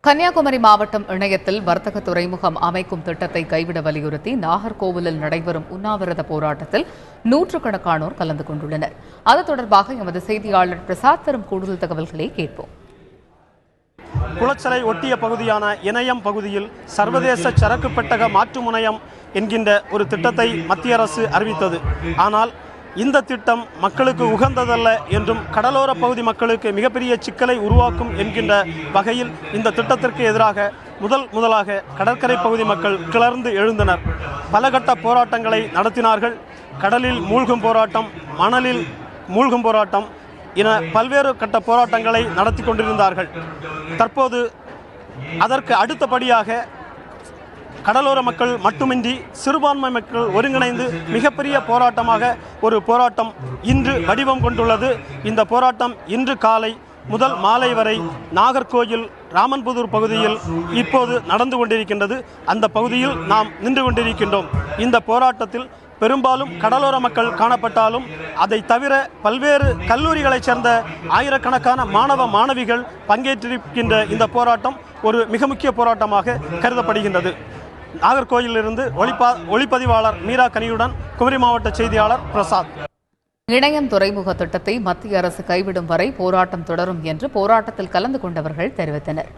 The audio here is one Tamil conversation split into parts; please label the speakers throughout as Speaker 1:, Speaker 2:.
Speaker 1: கன்னியாகுமரி மாவட்டம் இணையத்தில் வர்த்தக துறைமுகம் அமைக்கும் திட்டத்தை கைவிட வலியுறுத்தி நாகர்கோவிலில் நடைபெறும் உண்ணாவிரத போராட்டத்தில் நூற்றுக்கணக்கானோர் கலந்து கொண்டுள்ளனர். அது தொடர்பாக எமது செய்தியாளர் பிரசாத் தரும் கூடுதல் தகவல்களை கேட்போம்.
Speaker 2: குளச்சலை ஒட்டிய பகுதியான இணையம் பகுதியில் சர்வதேச சரக்கு பெட்டக மாற்று முனையம் என்கின்ற ஒரு திட்டத்தை மத்திய அரசு அறிவித்தது. ஆனால் இந்த திட்டம் மக்களுக்கு உகந்ததல்ல என்றும் கடலோர பகுதி மக்களுக்கு மிகப்பெரிய சிக்கலை உருவாக்கும் என்கின்ற வகையில் இந்த திட்டத்திற்கு எதிராக முதலாக கடற்கரை பகுதி மக்கள் கிளர்ந்து எழுந்தனர். பல கட்ட போராட்டங்களை நடத்தினார்கள். கடலில் மூழ்கும் போராட்டம், மணலில் மூழ்கும் போராட்டம் என பல்வேறு கட்ட போராட்டங்களை நடத்தி கொண்டிருந்தார்கள். தற்போது அதற்கு அடுத்தபடியாக கடலோர மக்கள் மட்டுமின்றி சிறுபான்மை மக்கள் ஒருங்கிணைந்து மிகப்பெரிய போராட்டமாக ஒரு போராட்டம் இன்று வடிவம் கொண்டுள்ளது. இந்த போராட்டம் இன்று காலை முதல் மாலை வரை நாகர்கோயில் ராமன்புதூர் பகுதியில் இப்போது நடந்து கொண்டிருக்கின்றது. அந்த பகுதியில் நாம் நின்று கொண்டிருக்கின்றோம். இந்த போராட்டத்தில் பெரும்பாலும் கடலோர மக்கள் காணப்பட்டாலும் அதை தவிர பல்வேறு கல்லூரிகளைச் சேர்ந்த ஆயிரக்கணக்கான மாணவ மாணவிகள் பங்கேற்றிருக்கின்ற இந்த போராட்டம் ஒரு மிக முக்கிய போராட்டமாக கருதப்படுகின்றது. நாகர்கோயிலிருந்து ஒளிப்பதிவாளர் மீரா கனியுடன் குமரி மாவட்ட செய்தியாளர் பிரசாத்.
Speaker 1: இணையம் துறைமுக திட்டத்தை மத்திய அரசு கைவிடும் வரை போராட்டம் தொடரும் என்று போராட்டத்தில் கலந்து கொண்டவர்கள் தெரிவித்தனர்.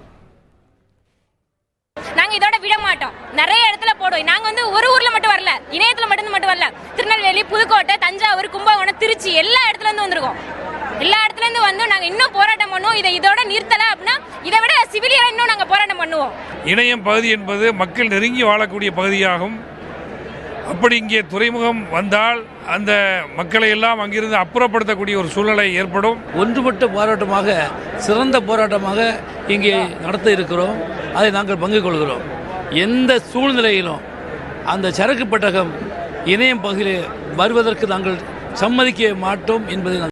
Speaker 3: நாங்க இதோட விட மாட்டோம். நிறைய இடத்துல போடுவோம். நாங்க ஒரு ஊர்ல மட்டும் வரல, இணையத்துல மட்டும் வரல. திருநெல்வேலி, புதுக்கோட்டை, தஞ்சாவூர், கும்பகோணம், திருச்சி எல்லா இடத்துல இருந்து வந்திருக்கோம். எல்லா இடத்துல இருந்து வந்து நாங்க இன்னும் போராட்டம் பண்ணுவோம். இதோட நிறுத்தல அப்படின்னா இதை விட சிவிலியரா இன்னும் நாங்க போராட்டம் பண்ணுவோம்.
Speaker 4: இணையம் பகுதி என்பது மக்கள் நெருங்கி வாழக்கூடிய பகுதியாகும். அப்படி இங்கே துறைமுகம் வந்தால் அந்த மக்களை எல்லாம் அங்கிருந்து அப்புறப்படுத்தக்கூடிய ஒரு சூழ்நிலை ஏற்படும்.
Speaker 5: ஒன்றுபட்ட போராட்டமாக, சிறந்த போராட்டமாக இங்கே நடத்த இருக்கிறோம். அதை நாங்கள் பங்கு கொள்கிறோம். எந்த சூழ்நிலையிலும் அந்த சரக்கு பெட்டகம் இணையம் பகுதியில் வருவதற்கு நாங்கள் சம்மதிக்க மாட்டோம் என்பதை